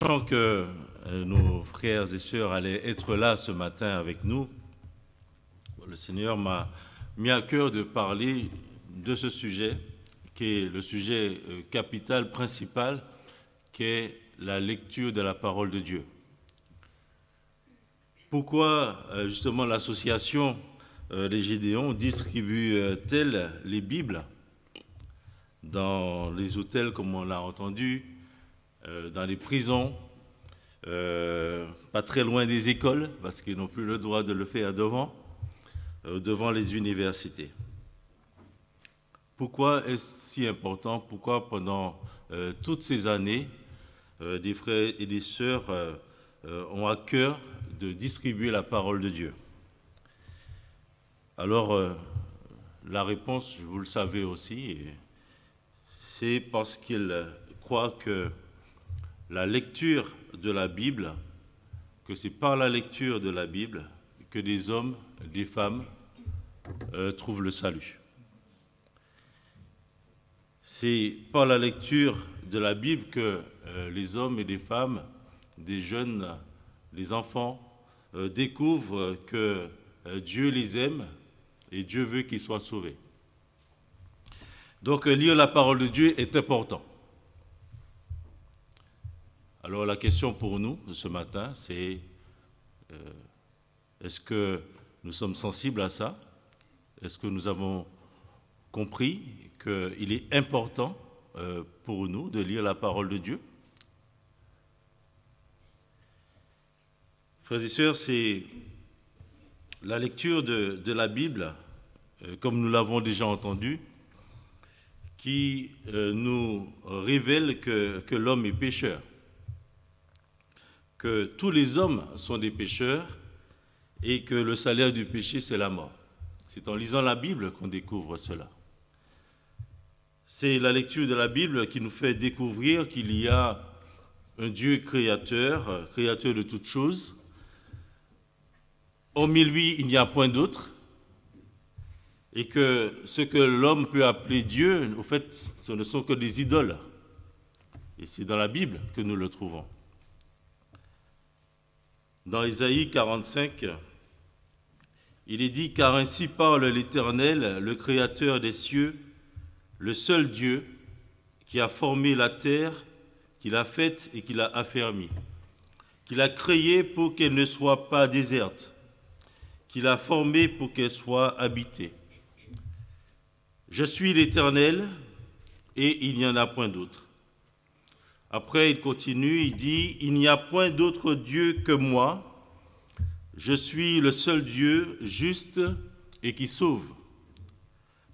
Sachant que nos frères et sœurs allaient être là ce matin avec nous, le Seigneur m'a mis à cœur de parler de ce sujet, qui est le sujet capital, principal, qui est la lecture de la parole de Dieu. Pourquoi justement l'association des Gédéons distribue-t-elle les Bibles dans les hôtels, comme on l'a entendu, dans les prisons, pas très loin des écoles, parce qu'ils n'ont plus le droit de le faire devant les universités. Pourquoi est-ce si important? Pourquoi pendant toutes ces années, des frères et des sœurs ont à cœur de distribuer la parole de Dieu? Alors, la réponse, vous le savez aussi, c'est parce qu'ils croient que la lecture de la Bible, que c'est par la lecture de la Bible que des hommes, des femmes trouvent le salut. C'est par la lecture de la Bible que les hommes et les femmes, des jeunes, les enfants, découvrent que Dieu les aime et Dieu veut qu'ils soient sauvés. Donc lire la parole de Dieu est important. Alors la question pour nous de ce matin, c'est est-ce que nous sommes sensibles à ça? Est-ce que nous avons compris qu'il est important pour nous de lire la parole de Dieu? Frères et sœurs, c'est la lecture de la Bible, comme nous l'avons déjà entendu, qui nous révèle que l'homme est pécheur, que tous les hommes sont des pécheurs et que le salaire du péché, c'est la mort. C'est en lisant la Bible qu'on découvre cela. C'est la lecture de la Bible qui nous fait découvrir qu'il y a un Dieu créateur, créateur de toutes choses. Hormis lui, il n'y a point d'autre. Et que ce que l'homme peut appeler Dieu, au fait, ce ne sont que des idoles. Et c'est dans la Bible que nous le trouvons. Dans Ésaïe 45, il est dit « Car ainsi parle l'Éternel, le Créateur des cieux, le seul Dieu qui a formé la terre, qui l'a faite et qui l'a affermie, qui l'a créée pour qu'elle ne soit pas déserte, qui l'a formée pour qu'elle soit habitée. Je suis l'Éternel et il n'y en a point d'autre. » Après, il continue, il dit « Il n'y a point d'autre Dieu que moi. Je suis le seul Dieu juste et qui sauve.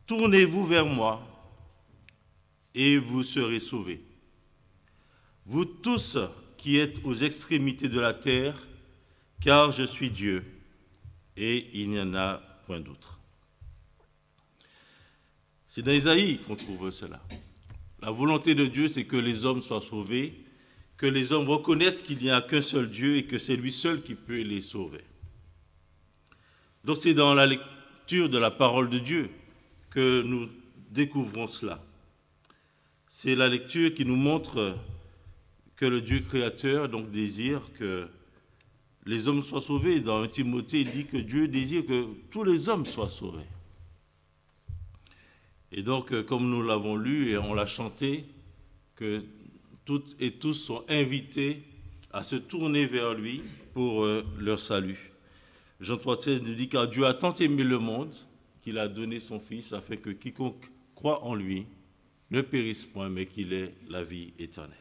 Tournez-vous vers moi et vous serez sauvés. Vous tous qui êtes aux extrémités de la terre, car je suis Dieu et il n'y en a point d'autre. » C'est dans Ésaïe qu'on trouve cela. La volonté de Dieu, c'est que les hommes soient sauvés, que les hommes reconnaissent qu'il n'y a qu'un seul Dieu et que c'est lui seul qui peut les sauver. Donc c'est dans la lecture de la parole de Dieu que nous découvrons cela. C'est la lecture qui nous montre que le Dieu créateur donc désire que les hommes soient sauvés. Dans 1 Timothée, il dit que Dieu désire que tous les hommes soient sauvés. Et donc, comme nous l'avons lu et on l'a chanté, que toutes et tous sont invités à se tourner vers lui pour leur salut. Jean 3,16 nous dit « Car Dieu a tant aimé le monde qu'il a donné son Fils afin que quiconque croit en lui ne périsse point, mais qu'il ait la vie éternelle. »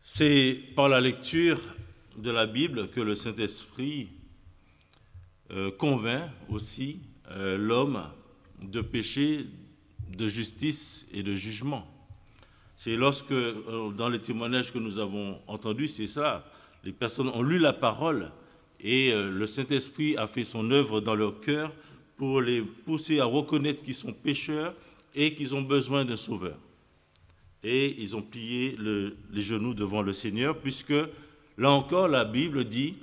C'est par la lecture de la Bible que le Saint-Esprit convainc aussi l'homme de péché, de justice et de jugement. C'est lorsque, dans les témoignages que nous avons entendus, c'est ça, les personnes ont lu la parole et le Saint-Esprit a fait son œuvre dans leur cœur pour les pousser à reconnaître qu'ils sont pécheurs et qu'ils ont besoin d'un sauveur. Et ils ont plié les genoux devant le Seigneur, puisque, là encore, la Bible dit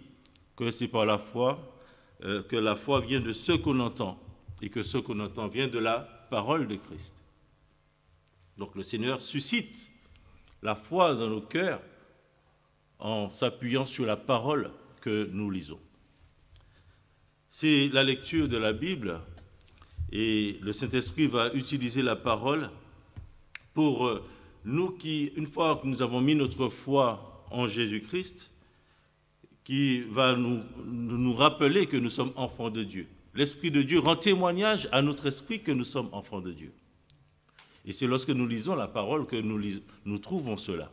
que c'est par la foi, que la foi vient de ce qu'on entend, et que ce qu'on entend vient de la parole de Christ. Donc le Seigneur suscite la foi dans nos cœurs en s'appuyant sur la parole que nous lisons. C'est la lecture de la Bible et le Saint-Esprit va utiliser la parole pour nous qui, une fois que nous avons mis notre foi en Jésus-Christ, qui va nous rappeler que nous sommes enfants de Dieu. L'Esprit de Dieu rend témoignage à notre esprit que nous sommes enfants de Dieu. Et c'est lorsque nous lisons la parole que nous trouvons cela.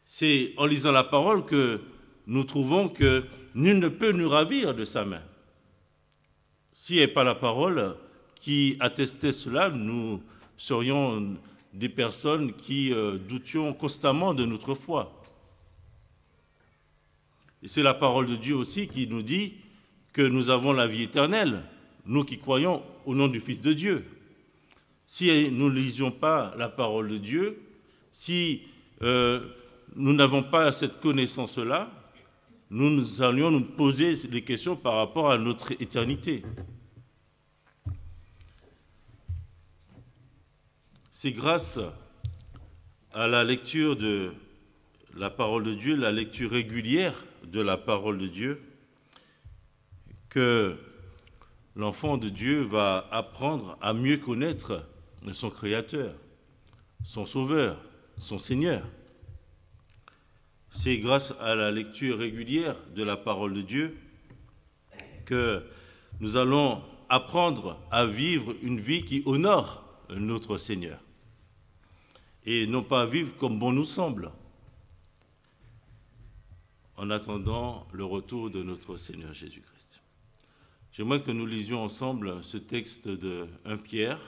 C'est en lisant la parole que nous trouvons que nul ne peut nous ravir de sa main. S'il n'y avait pas la parole qui attestait cela, nous serions des personnes qui doutions constamment de notre foi. Et c'est la parole de Dieu aussi qui nous dit que nous avons la vie éternelle, nous qui croyons au nom du Fils de Dieu. Si nous ne lisions pas la parole de Dieu, si nous n'avons pas cette connaissance-là, nous allions nous poser des questions par rapport à notre éternité. C'est grâce à la lecture de la parole de Dieu, la lecture régulière de la parole de Dieu, que l'enfant de Dieu va apprendre à mieux connaître son Créateur, son Sauveur, son Seigneur. C'est grâce à la lecture régulière de la parole de Dieu que nous allons apprendre à vivre une vie qui honore notre Seigneur et non pas vivre comme bon nous semble, en attendant le retour de notre Seigneur Jésus-Christ. J'aimerais que nous lisions ensemble ce texte de 1 Pierre.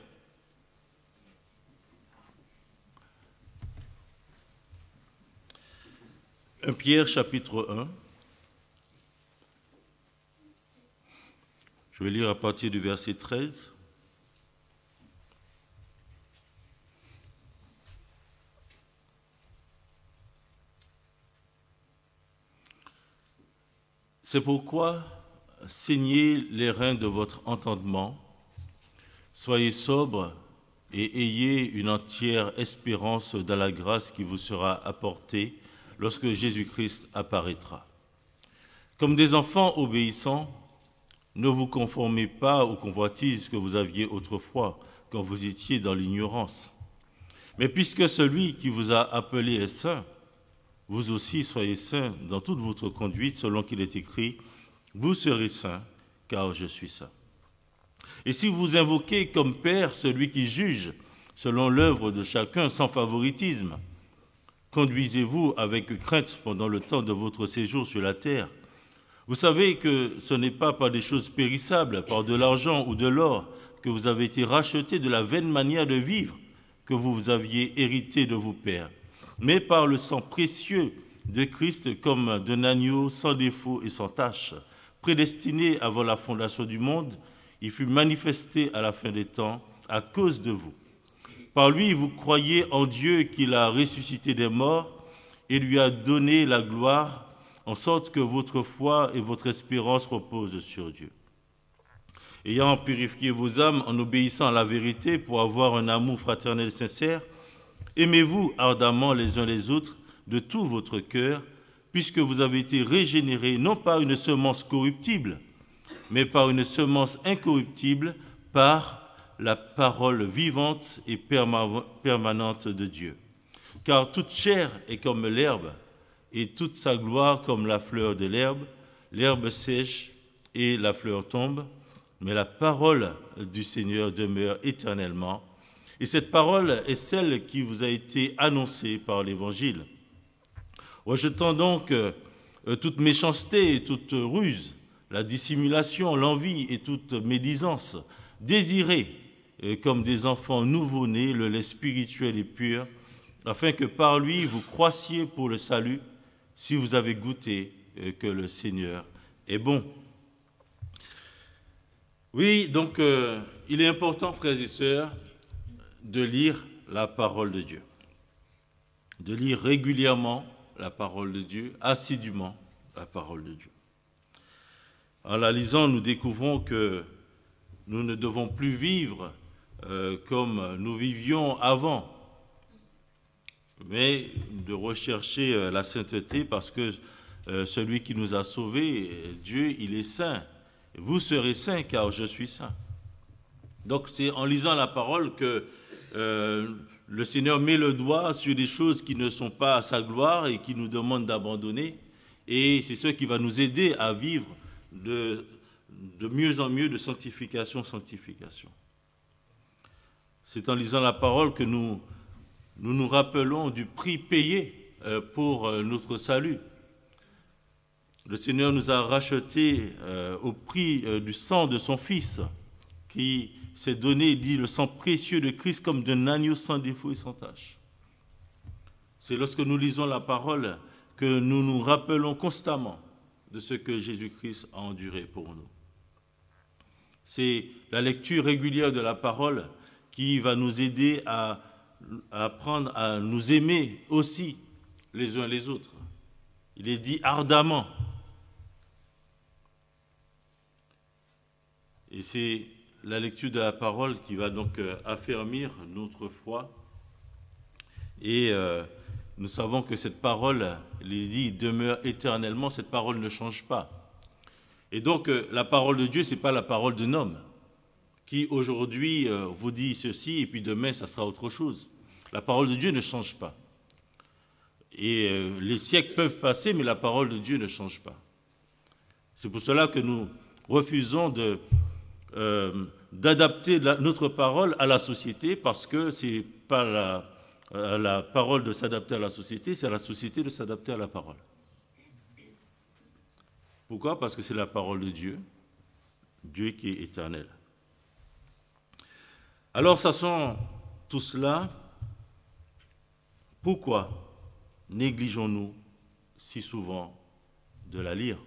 1 Pierre chapitre 1. Je vais lire à partir du verset 13. C'est pourquoi saignez les reins de votre entendement, soyez sobres et ayez une entière espérance dans la grâce qui vous sera apportée lorsque Jésus-Christ apparaîtra. Comme des enfants obéissants, ne vous conformez pas aux convoitises que vous aviez autrefois quand vous étiez dans l'ignorance. Mais puisque celui qui vous a appelé est saint, vous aussi soyez saints dans toute votre conduite, selon qu'il est écrit, « Vous serez saints, car je suis saint. » Et si vous invoquez comme Père celui qui juge selon l'œuvre de chacun sans favoritisme, conduisez-vous avec crainte pendant le temps de votre séjour sur la terre. Vous savez que ce n'est pas par des choses périssables, par de l'argent ou de l'or, que vous avez été rachetés de la vaine manière de vivre que vous aviez hérité de vos pères, mais par le sang précieux de Christ comme d'un agneau sans défaut et sans tache, prédestiné avant la fondation du monde, il fut manifesté à la fin des temps à cause de vous. Par lui, vous croyez en Dieu qu'il a ressuscité des morts et lui a donné la gloire, en sorte que votre foi et votre espérance reposent sur Dieu. Ayant purifié vos âmes en obéissant à la vérité pour avoir un amour fraternel sincère, aimez-vous ardemment les uns les autres de tout votre cœur, puisque vous avez été régénérés non par une semence corruptible, mais par une semence incorruptible, par la parole vivante et permanente de Dieu. Car toute chair est comme l'herbe, et toute sa gloire comme la fleur de l'herbe. L'herbe sèche et la fleur tombe, mais la parole du Seigneur demeure éternellement. Et cette parole est celle qui vous a été annoncée par l'Évangile. Rejetant donc toute méchanceté et toute ruse, la dissimulation, l'envie et toute médisance, désirez, comme des enfants nouveau-nés, le lait spirituel et pur, afin que par lui vous croissiez pour le salut, si vous avez goûté que le Seigneur est bon. Oui, donc il est important, frères et sœurs, de lire la parole de Dieu, de lire régulièrement la parole de Dieu, assidûment la parole de Dieu. En la lisant, nous découvrons que nous ne devons plus vivre comme nous vivions avant, mais de rechercher la sainteté parce que celui qui nous a sauvés, Dieu, il est saint. Vous serez saints car je suis saint. Donc c'est en lisant la parole que le Seigneur met le doigt sur des choses qui ne sont pas à sa gloire et qui nous demande d'abandonner. Et c'est ce qui va nous aider à vivre de mieux en mieux de sanctification en sanctification. C'est en lisant la parole que nous nous rappelons du prix payé pour notre salut. Le Seigneur nous a rachetés au prix du sang de son Fils, qui s'est donné, il dit, le sang précieux de Christ comme d'un agneau sans défaut et sans tache. C'est lorsque nous lisons la parole que nous nous rappelons constamment de ce que Jésus-Christ a enduré pour nous. C'est la lecture régulière de la parole qui va nous aider à apprendre à nous aimer aussi les uns les autres. Il est dit ardemment. Et c'est la lecture de la parole qui va donc affermir notre foi. Et nous savons que cette parole, il est dit, demeure éternellement, cette parole ne change pas. Et donc la parole de Dieu, ce n'est pas la parole d'un homme qui aujourd'hui vous dit ceci et puis demain ça sera autre chose. La parole de Dieu ne change pas. Et les siècles peuvent passer, mais la parole de Dieu ne change pas. C'est pour cela que nous refusons d'adapter notre parole à la société, parce que ce n'est pas la parole de s'adapter à la société, c'est à la société de s'adapter à la parole. Pourquoi? Parce que c'est la parole de Dieu, Dieu qui est éternel. Alors, sachant tout cela, pourquoi négligeons-nous si souvent de la lire?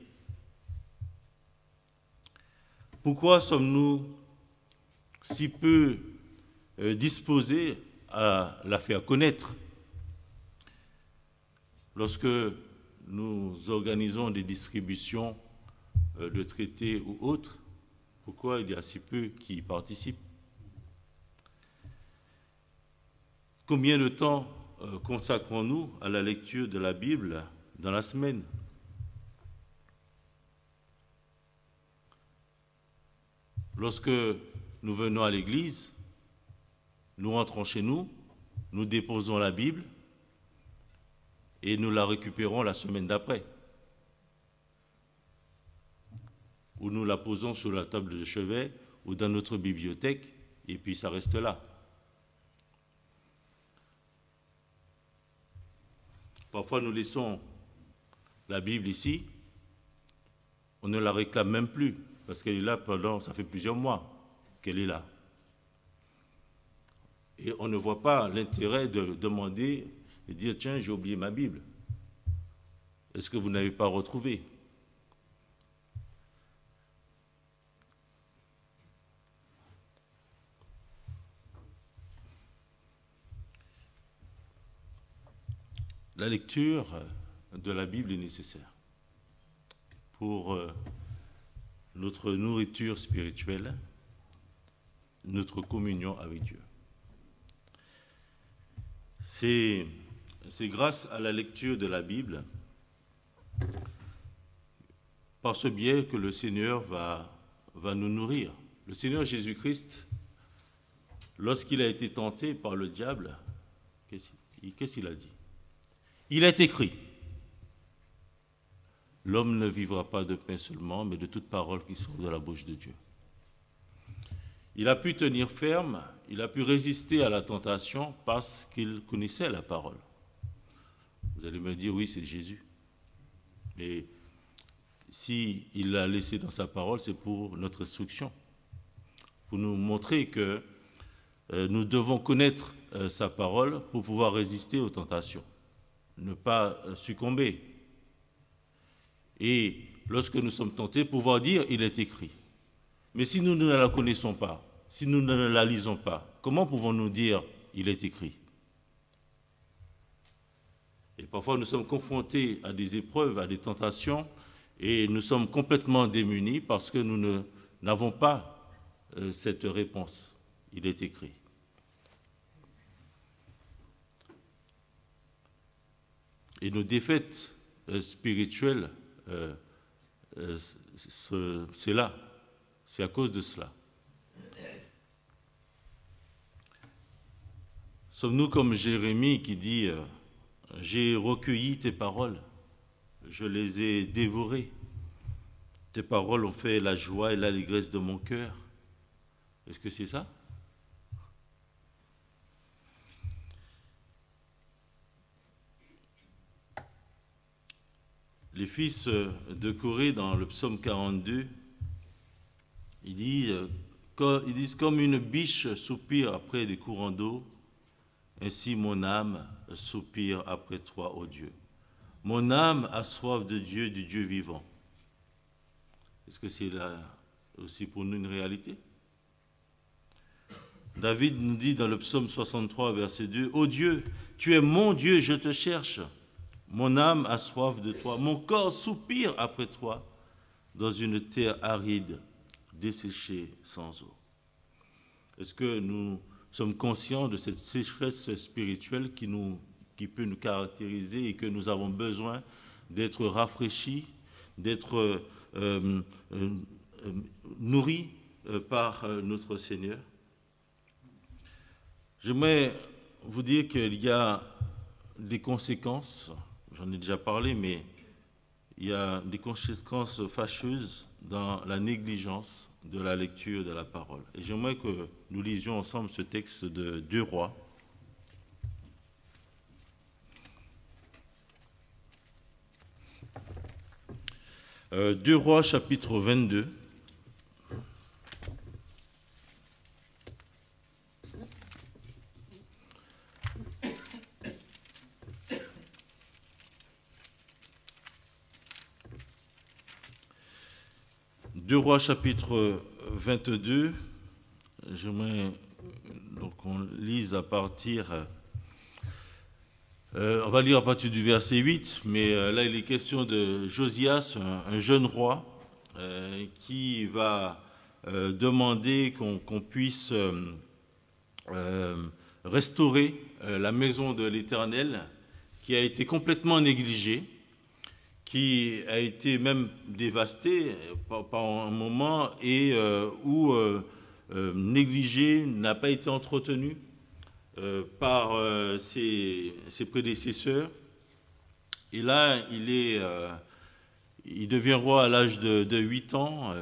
Pourquoi sommes-nous si peu disposés à la faire connaître? Lorsque nous organisons des distributions de traités ou autres, pourquoi il y a si peu qui y participent? Combien de temps consacrons-nous à la lecture de la Bible dans la semaine? Lorsque nous venons à l'église, nous rentrons chez nous, nous déposons la Bible et nous la récupérons la semaine d'après. Ou nous la posons sur la table de chevet ou dans notre bibliothèque et puis ça reste là. Parfois, nous laissons la Bible ici, on ne la réclame même plus, parce qu'elle est là ça fait plusieurs mois qu'elle est là. Et on ne voit pas l'intérêt de demander et dire, tiens, j'ai oublié ma Bible. Est-ce que vous n'avez pas retrouvé? La lecture de la Bible est nécessaire pour notre nourriture spirituelle, notre communion avec Dieu. C'est grâce à la lecture de la Bible, par ce biais, que le Seigneur va nous nourrir. Le Seigneur Jésus-Christ, lorsqu'il a été tenté par le diable, qu'est-ce qu'il a dit? Il est écrit, l'homme ne vivra pas de pain seulement, mais de toute parole qui sort de la bouche de Dieu. Il a pu tenir ferme, il a pu résister à la tentation parce qu'il connaissait la parole. Vous allez me dire, oui, c'est Jésus. Mais s'il l'a laissé dans sa parole, c'est pour notre instruction, pour nous montrer que nous devons connaître sa parole pour pouvoir résister aux tentations, ne pas succomber. Et lorsque nous sommes tentés, pouvoir dire, il est écrit. Mais si nous ne la connaissons pas, si nous ne la lisons pas, comment pouvons-nous dire, il est écrit? Et parfois, nous sommes confrontés à des épreuves, à des tentations, et nous sommes complètement démunis parce que nous n'avons pas cette réponse. Il est écrit. Et nos défaites spirituelles, c'est là, c'est à cause de cela. Sommes-nous comme Jérémie qui dit « J'ai recueilli tes paroles, je les ai dévorées. Tes paroles ont fait la joie et l'allégresse de mon cœur. » Est-ce que c'est ça? Les fils de Corée, dans le psaume 42, ils disent « Comme une biche soupire après des courants d'eau, ainsi mon âme soupire après toi, ô Dieu. Mon âme a soif de Dieu, du Dieu vivant. » Est-ce que c'est là aussi pour nous une réalité? David nous dit dans le psaume 63, verset 2, « Ô Dieu, tu es mon Dieu, je te cherche. Mon âme a soif de toi. Mon corps soupire après toi dans une terre aride, desséchée sans eau. » Est-ce que nous sommes conscients de cette sécheresse spirituelle qui peut nous caractériser et que nous avons besoin d'être rafraîchis, d'être nourris par notre Seigneur? J'aimerais vous dire qu'il y a des conséquences, j'en ai déjà parlé, mais il y a des conséquences fâcheuses dans la négligence de la lecture de la parole. Et j'aimerais que nous lisions ensemble ce texte de 2 Rois. 2 Rois, chapitre 22. Deux Rois, chapitre 22, j'aimerais qu'on lise à partir, on va lire à partir du verset 8, mais là il est question de Josias, un jeune roi, qui va demander qu'on puisse restaurer la maison de l'Éternel, qui a été complètement négligée, qui a été même dévasté par un moment et où négligé, n'a pas été entretenu par ses prédécesseurs. Et là, il devient roi à l'âge de 8 ans,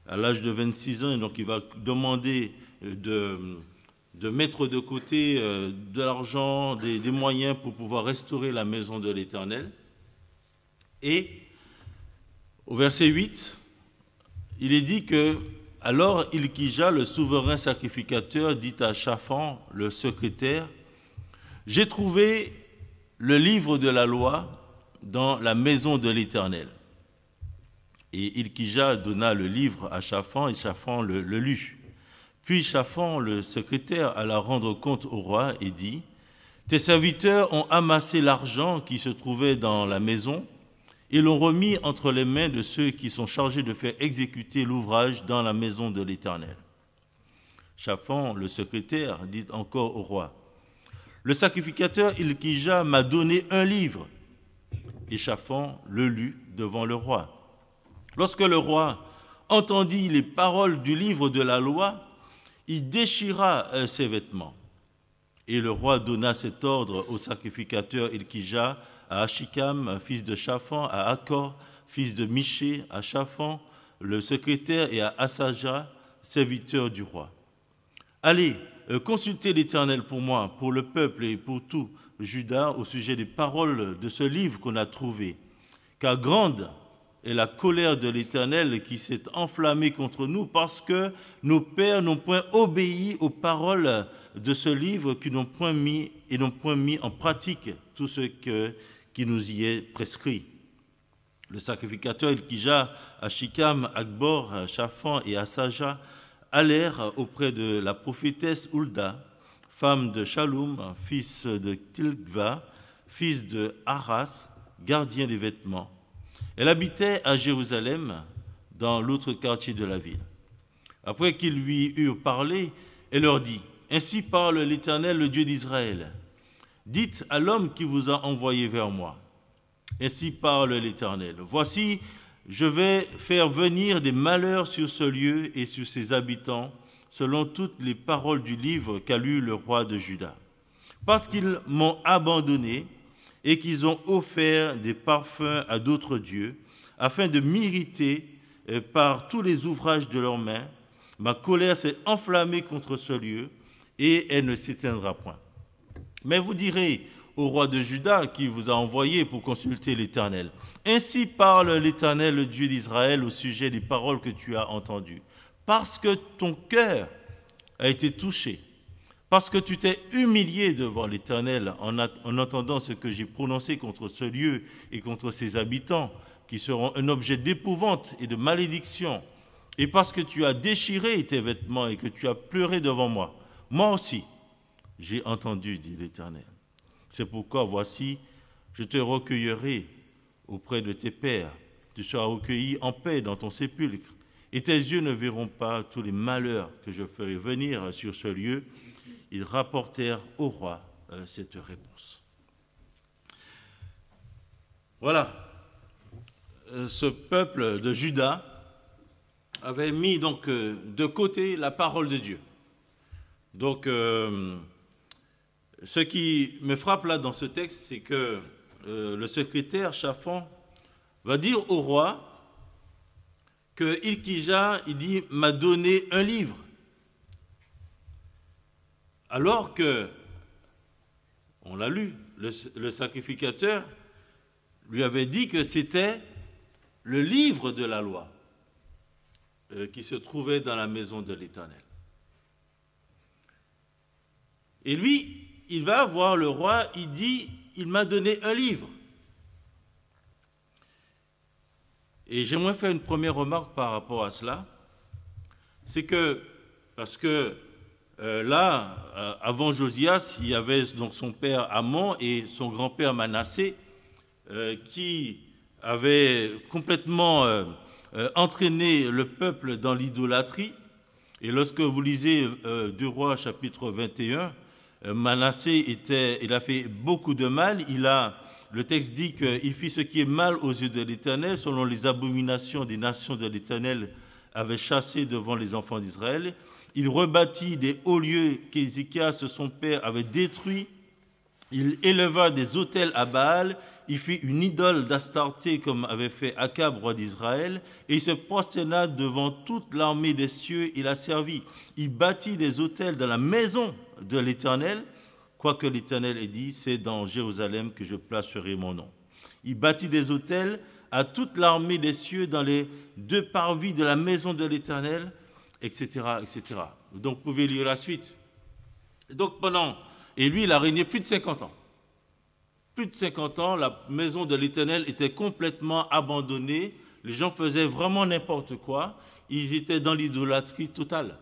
à l'âge de 26 ans, et donc il va demander de mettre de côté de l'argent, des moyens pour pouvoir restaurer la maison de l'Éternel. Et au verset 8, il est dit que « Alors Ilkija, le souverain sacrificateur, dit à Shaphan, le secrétaire, « J'ai trouvé le livre de la loi dans la maison de l'Éternel. » Et Ilkija donna le livre à Shaphan, et Shaphan le lut. Puis Shaphan, le secrétaire, alla rendre compte au roi et dit, « Tes serviteurs ont amassé l'argent qui se trouvait dans la maison, et l'ont remis entre les mains de ceux qui sont chargés de faire exécuter l'ouvrage dans la maison de l'Éternel. » Shaphan, le secrétaire, dit encore au roi, « Le sacrificateur Ilkija m'a donné un livre. » Et Shaphan le lut devant le roi. Lorsque le roi entendit les paroles du livre de la loi, il déchira ses vêtements. Et le roi donna cet ordre au sacrificateur Ilkija, à Achikam, fils de Shaphan, à Akor, fils de Miché, à Shaphan, le secrétaire, et à Asaja, serviteur du roi. « Allez, consultez l'Éternel pour moi, pour le peuple et pour tout Juda au sujet des paroles de ce livre qu'on a trouvé. Car grande est la colère de l'Éternel qui s'est enflammée contre nous parce que nos pères n'ont point obéi aux paroles de ce livre, qui n'ont point mis en pratique tout ce qui nous y est prescrit. » Le sacrificateur Ilkija, Achikam, Akbor, Shaphan et Asaja allèrent auprès de la prophétesse Hulda, femme de Shaloum, fils de Tilgva, fils de Haras, gardien des vêtements. Elle habitait à Jérusalem, dans l'autre quartier de la ville. Après qu'ils lui eurent parlé, elle leur dit, « Ainsi parle l'Éternel, le Dieu d'Israël. Dites à l'homme qui vous a envoyé vers moi, Ainsi parle l'Éternel. Voici, je vais faire venir des malheurs sur ce lieu et sur ses habitants, selon toutes les paroles du livre qu'a lu le roi de Juda. Parce qu'ils m'ont abandonné et qu'ils ont offert des parfums à d'autres dieux, afin de m'irriter par tous les ouvrages de leurs mains, ma colère s'est enflammée contre ce lieu et elle ne s'éteindra point. Mais vous direz au roi de Juda qui vous a envoyé pour consulter l'Éternel, ainsi parle l'Éternel, le Dieu d'Israël, au sujet des paroles que tu as entendues. Parce que ton cœur a été touché, parce que tu t'es humilié devant l'Éternel en entendant ce que j'ai prononcé contre ce lieu et contre ses habitants, qui seront un objet d'épouvante et de malédiction, et parce que tu as déchiré tes vêtements et que tu as pleuré devant moi, moi aussi, j'ai entendu, dit l'Éternel. C'est pourquoi, voici, je te recueillerai auprès de tes pères. Tu seras recueilli en paix dans ton sépulcre, et tes yeux ne verront pas tous les malheurs que je ferai venir sur ce lieu. Ils rapportèrent au roi cette réponse. Voilà. Ce peuple de Juda avait mis donc de côté la parole de Dieu. Donc, ce qui me frappe là dans ce texte, c'est que le secrétaire Shaphan va dire au roi que Hilkija, il dit, m'a donné un livre. Alors que, on l'a lu, le sacrificateur lui avait dit que c'était le livre de la loi qui se trouvait dans la maison de l'Éternel. Et lui, il va voir le roi, il dit, il m'a donné un livre. Et j'aimerais faire une première remarque par rapport à cela. C'est que, parce que là, avant Josias, il y avait donc son père Amon et son grand-père Manassé qui avaient complètement entraîné le peuple dans l'idolâtrie. Et lorsque vous lisez 2 Rois chapitre 21, Manassé il a fait beaucoup de mal. Le texte dit qu'il fit ce qui est mal aux yeux de l'Éternel, selon les abominations des nations de l'Éternel avait chassé devant les enfants d'Israël. Il rebâtit des hauts lieux qu'Ézéchias, son père, avait détruits. Il éleva des autels à Baal. Il fit une idole d'Astarté comme avait fait Akab, roi d'Israël, et il se prosterna devant toute l'armée des cieux. Il a servi. Il bâtit des autels dans la maison de l'Éternel, quoique l'Éternel ait dit, c'est dans Jérusalem que je placerai mon nom. Il bâtit des autels à toute l'armée des cieux dans les 2 parvis de la maison de l'Éternel, etc., etc. Donc, vous pouvez lire la suite. Donc, et lui, il a régné plus de 50 ans. Plus de 50 ans, la maison de l'Éternel était complètement abandonnée. Les gens faisaient vraiment n'importe quoi. Ils étaient dans l'idolâtrie totale.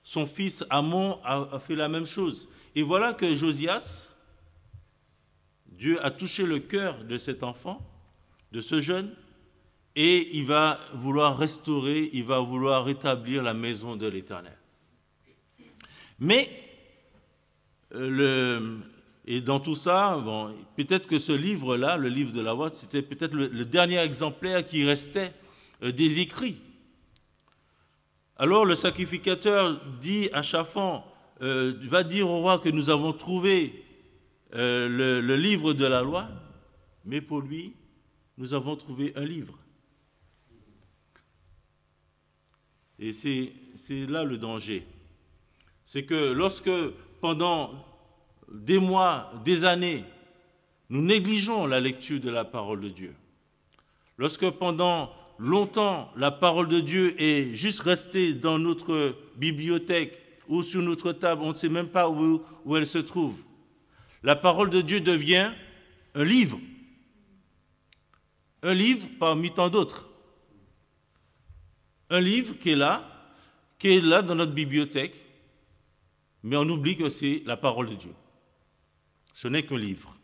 Son fils Amon a fait la même chose. Et voilà que Josias, Dieu a touché le cœur de cet enfant, de ce jeune, et il va vouloir restaurer, il va vouloir rétablir la maison de l'Éternel. Mais, et dans tout ça, bon, peut-être que ce livre-là, le livre de la loi, c'était peut-être le dernier exemplaire qui restait des écrits. Alors le sacrificateur dit à Shaphan, va dire au roi que nous avons trouvé le livre de la loi, mais pour lui, nous avons trouvé un livre. Et c'est là le danger. C'est que lorsque pendant des mois, des années, nous négligeons la lecture de la parole de Dieu, lorsque pendant longtemps la parole de Dieu est juste restée dans notre bibliothèque ou sur notre table, on ne sait même pas où elle se trouve, la parole de Dieu devient un livre parmi tant d'autres. Un livre qui est là dans notre bibliothèque, mais on oublie que c'est la parole de Dieu. Ce n'est qu'un livre.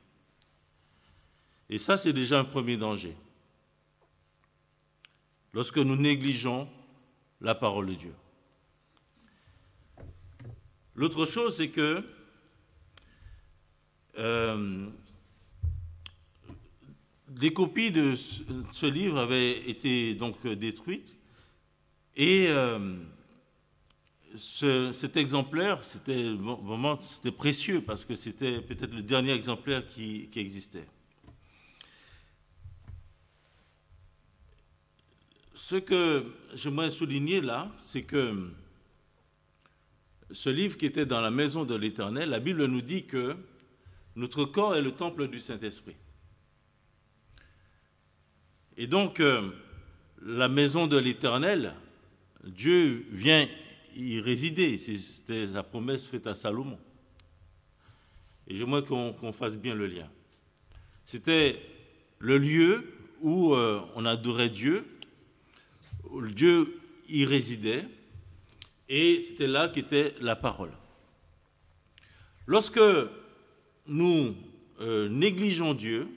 Et ça, c'est déjà un premier danger. Lorsque nous négligeons la parole de Dieu. L'autre chose, c'est que les copies de ce livre avaient été donc détruites et cet exemplaire, c'était vraiment précieux parce que c'était peut-être le dernier exemplaire qui existait. Ce que j'aimerais souligner là, c'est que ce livre qui était dans la maison de l'Éternel, la Bible nous dit que notre corps est le temple du Saint-Esprit. Et donc, la maison de l'Éternel, Dieu vient y résider. C'était la promesse faite à Salomon. Et j'aimerais qu'on fasse bien le lien. C'était le lieu où on adorait Dieu, où Dieu y résidait, et c'était là qu'était la parole. Lorsque nous négligeons Dieu,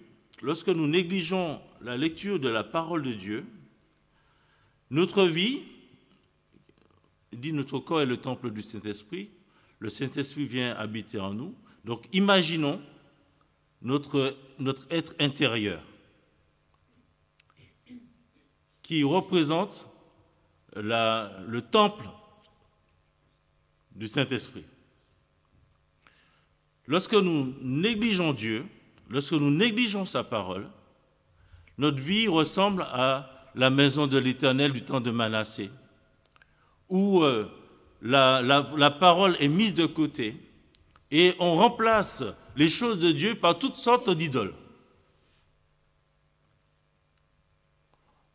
lorsque nous négligeons la lecture de la parole de Dieu, notre vie, dit notre corps est le temple du Saint-Esprit, le Saint-Esprit vient habiter en nous. Donc imaginons notre être intérieur qui représente le temple du Saint-Esprit. Lorsque nous négligeons Dieu, lorsque nous négligeons sa parole, notre vie ressemble à la maison de l'Éternel du temps de Manassé, où la parole est mise de côté et on remplace les choses de Dieu par toutes sortes d'idoles.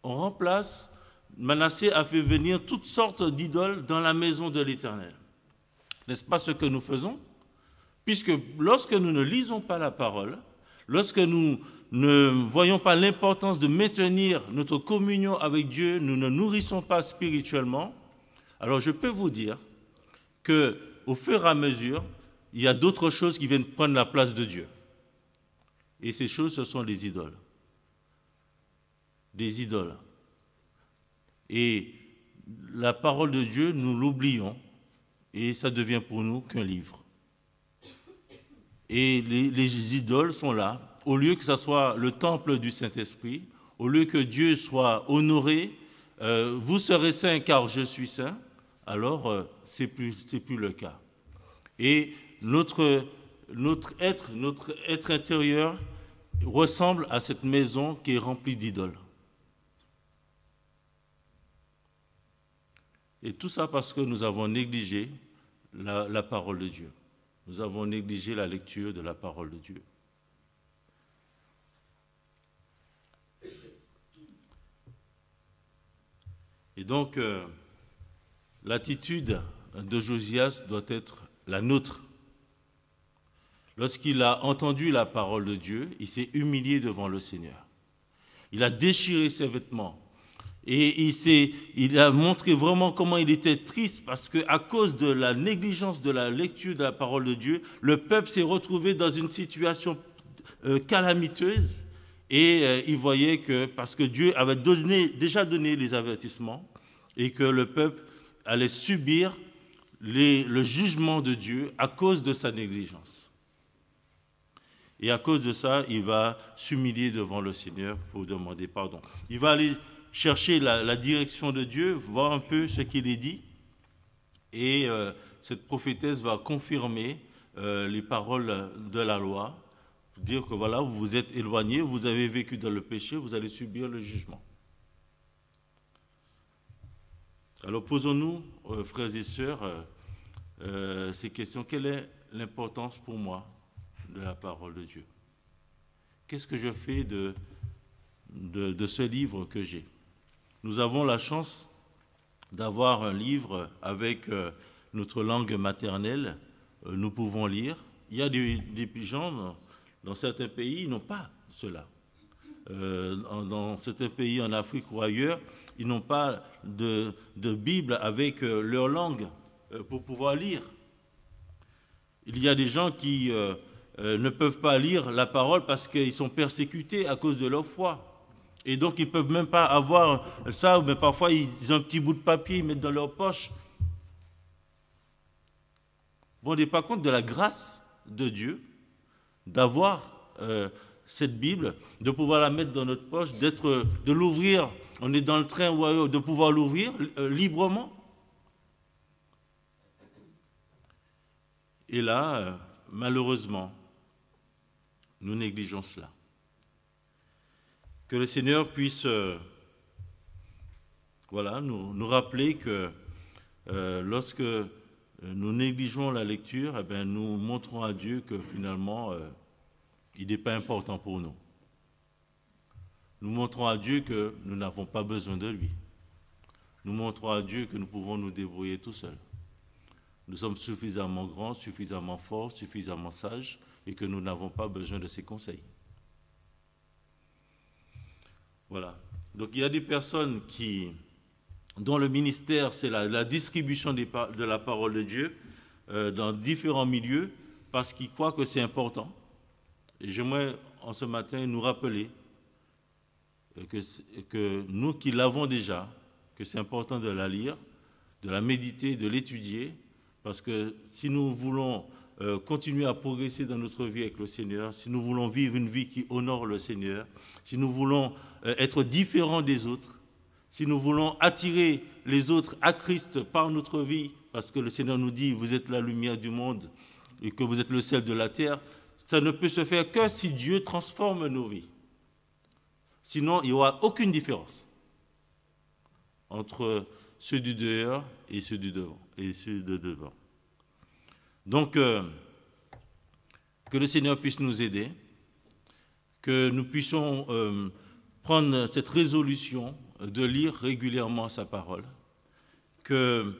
On remplace, Manassé a fait venir toutes sortes d'idoles dans la maison de l'Éternel. N'est-ce pas ce que nous faisons? Puisque lorsque nous ne lisons pas la parole, lorsque nous ne voyons pas l'importance de maintenir notre communion avec Dieu, nous ne nourrissons pas spirituellement, alors je peux vous dire qu'au fur et à mesure, il y a d'autres choses qui viennent prendre la place de Dieu. Et ces choses, ce sont les idoles. Des idoles. Et la parole de Dieu, nous l'oublions, et ça devient pour nous qu'un livre. Et les idoles sont là, au lieu que ce soit le temple du Saint-Esprit, au lieu que Dieu soit honoré, vous serez saints car je suis saint, alors c'est plus le cas. Et notre être intérieur ressemble à cette maison qui est remplie d'idoles. Et tout ça parce que nous avons négligé la parole de Dieu. Nous avons négligé la lecture de la parole de Dieu. Et donc, l'attitude de Josias doit être la nôtre. Lorsqu'il a entendu la parole de Dieu, il s'est humilié devant le Seigneur. Il a déchiré ses vêtements. Et il a montré vraiment comment il était triste parce qu'à cause de la négligence de la lecture de la parole de Dieu, le peuple s'est retrouvé dans une situation calamiteuse et il voyait que parce que Dieu avait déjà donné les avertissements et que le peuple allait subir le jugement de Dieu à cause de sa négligence. Et à cause de ça, il va s'humilier devant le Seigneur pour demander pardon. Il va aller chercher la direction de Dieu, voir un peu ce qu'il est dit. Et cette prophétesse va confirmer les paroles de la loi, dire que voilà, vous vous êtes éloignés, vous avez vécu dans le péché, vous allez subir le jugement. Alors posons-nous, frères et sœurs, ces questions. Quelle est l'importance pour moi de la parole de Dieu? Qu'est-ce que je fais de ce livre que j'ai? Nous avons la chance d'avoir un livre avec notre langue maternelle. Nous pouvons lire. Il y a des gens, dans certains pays, ils n'ont pas cela. Dans certains pays en Afrique ou ailleurs, ils n'ont pas de Bible avec leur langue pour pouvoir lire. Il y a des gens qui ne peuvent pas lire la parole parce qu'ils sont persécutés à cause de leur foi. Et donc, ils ne peuvent même pas avoir ça, mais parfois, ils ont un petit bout de papier, ils mettent dans leur poche. Vous ne vous rendez pas compte de la grâce de Dieu d'avoir cette Bible, de pouvoir la mettre dans notre poche, de l'ouvrir, on est dans le train, de pouvoir l'ouvrir librement. Et là, malheureusement, nous négligeons cela. Que le Seigneur puisse nous rappeler que lorsque nous négligeons la lecture, eh bien, nous montrons à Dieu que finalement, il n'est pas important pour nous. Nous montrons à Dieu que nous n'avons pas besoin de lui. Nous montrons à Dieu que nous pouvons nous débrouiller tout seuls. Nous sommes suffisamment grands, suffisamment forts, suffisamment sages, et que nous n'avons pas besoin de ses conseils. Voilà. Donc il y a des personnes dont le ministère, c'est la distribution de la parole de Dieu dans différents milieux, parce qu'ils croient que c'est important. Et j'aimerais, en ce matin, nous rappeler que nous qui l'avons déjà, que c'est important de la lire, de la méditer, de l'étudier, parce que si nous voulons continuer à progresser dans notre vie avec le Seigneur, si nous voulons vivre une vie qui honore le Seigneur, si nous voulons être différents des autres, si nous voulons attirer les autres à Christ par notre vie, parce que le Seigneur nous dit, vous êtes la lumière du monde et que vous êtes le sel de la terre, ça ne peut se faire que si Dieu transforme nos vies. Sinon, il n'y aura aucune différence entre ceux du dehors et ceux du devant, et ceux de devant. Donc, que le Seigneur puisse nous aider, que nous puissions prendre cette résolution de lire régulièrement sa parole, que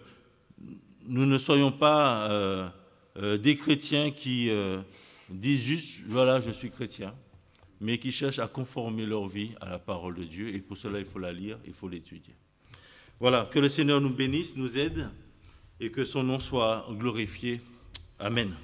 nous ne soyons pas des chrétiens qui disent juste « voilà, je suis chrétien », mais qui cherchent à conformer leur vie à la parole de Dieu, et pour cela, il faut la lire, il faut l'étudier. Voilà, que le Seigneur nous bénisse, nous aide, et que son nom soit glorifié. Amen.